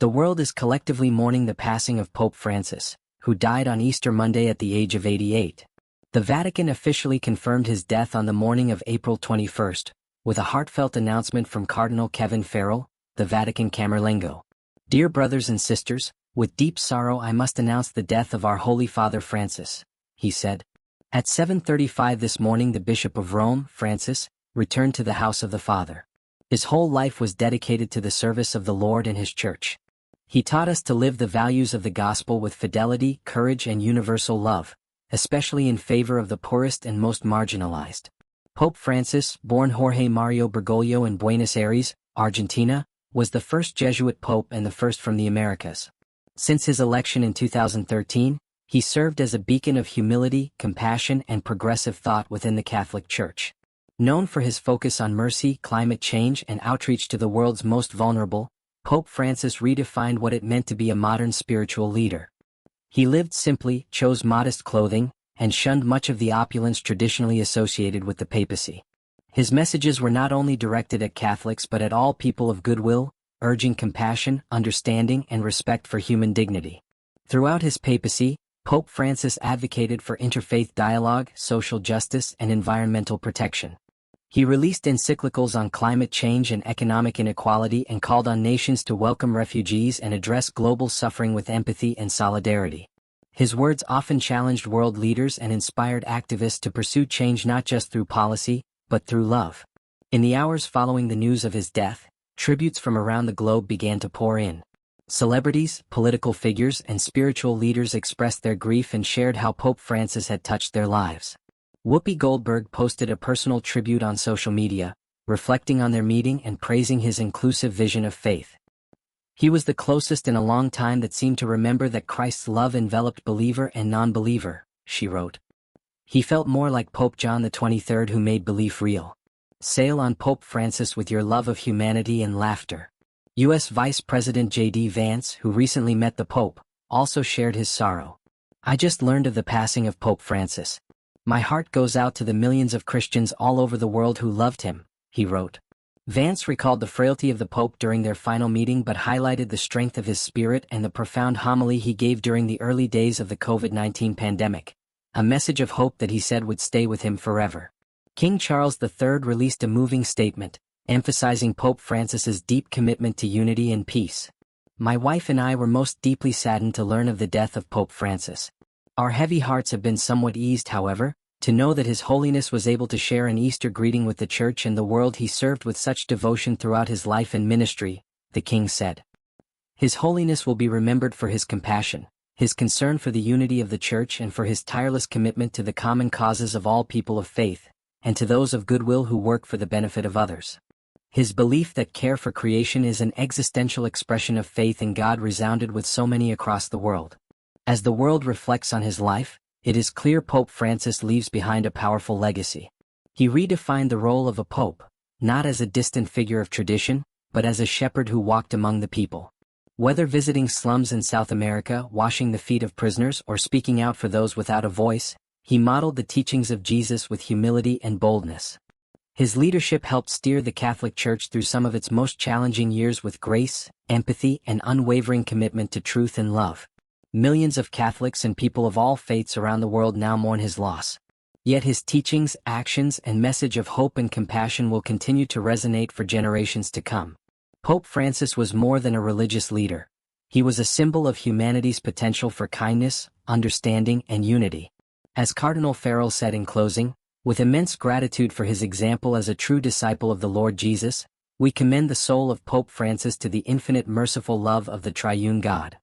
The world is collectively mourning the passing of Pope Francis, who died on Easter Monday at the age of 88. The Vatican officially confirmed his death on the morning of April 21st, with a heartfelt announcement from Cardinal Kevin Farrell, the Vatican Camerlengo. Dear brothers and sisters, with deep sorrow I must announce the death of our Holy Father Francis, he said. At 7:35 this morning the Bishop of Rome, Francis, returned to the house of the Father. His whole life was dedicated to the service of the Lord and His Church. He taught us to live the values of the gospel with fidelity, courage and universal love, especially in favor of the poorest and most marginalized. Pope Francis, born Jorge Mario Bergoglio in Buenos Aires, Argentina, was the first Jesuit pope and the first from the Americas. Since his election in 2013, he served as a beacon of humility, compassion and progressive thought within the Catholic Church. Known for his focus on mercy, climate change and outreach to the world's most vulnerable, Pope Francis redefined what it meant to be a modern spiritual leader. He lived simply, chose modest clothing, and shunned much of the opulence traditionally associated with the papacy. His messages were not only directed at Catholics but at all people of goodwill, urging compassion, understanding and respect for human dignity. Throughout his papacy, Pope Francis advocated for interfaith dialogue, social justice and environmental protection. He released encyclicals on climate change and economic inequality and called on nations to welcome refugees and address global suffering with empathy and solidarity. His words often challenged world leaders and inspired activists to pursue change not just through policy, but through love. In the hours following the news of his death, tributes from around the globe began to pour in. Celebrities, political figures and spiritual leaders expressed their grief and shared how Pope Francis had touched their lives. Whoopi Goldberg posted a personal tribute on social media, reflecting on their meeting and praising his inclusive vision of faith. He was the closest in a long time that seemed to remember that Christ's love enveloped believer and non-believer, she wrote. He felt more like Pope John XXIII who made belief real. Sail on Pope Francis with your love of humanity and laughter. U.S. Vice President J.D. Vance, who recently met the Pope, also shared his sorrow. I just learned of the passing of Pope Francis. My heart goes out to the millions of Christians all over the world who loved him, he wrote. Vance recalled the frailty of the Pope during their final meeting but highlighted the strength of his spirit and the profound homily he gave during the early days of the COVID-19 pandemic, a message of hope that he said would stay with him forever. King Charles III released a moving statement, emphasizing Pope Francis's deep commitment to unity and peace. My wife and I were most deeply saddened to learn of the death of Pope Francis. Our heavy hearts have been somewhat eased, however, to know that His Holiness was able to share an Easter greeting with the Church and the world he served with such devotion throughout his life and ministry, the King said. His Holiness will be remembered for his compassion, his concern for the unity of the Church and for his tireless commitment to the common causes of all people of faith, and to those of goodwill who work for the benefit of others. His belief that care for creation is an existential expression of faith in God resounded with so many across the world. As the world reflects on his life, it is clear Pope Francis leaves behind a powerful legacy. He redefined the role of a pope, not as a distant figure of tradition, but as a shepherd who walked among the people. Whether visiting slums in South America, washing the feet of prisoners, or speaking out for those without a voice, he modeled the teachings of Jesus with humility and boldness. His leadership helped steer the Catholic Church through some of its most challenging years with grace, empathy, and unwavering commitment to truth and love. Millions of Catholics and people of all faiths around the world now mourn his loss. Yet his teachings, actions, and message of hope and compassion will continue to resonate for generations to come. Pope Francis was more than a religious leader. He was a symbol of humanity's potential for kindness, understanding, and unity. As Cardinal Farrell said in closing, with immense gratitude for his example as a true disciple of the Lord Jesus, we commend the soul of Pope Francis to the infinite merciful love of the Triune God.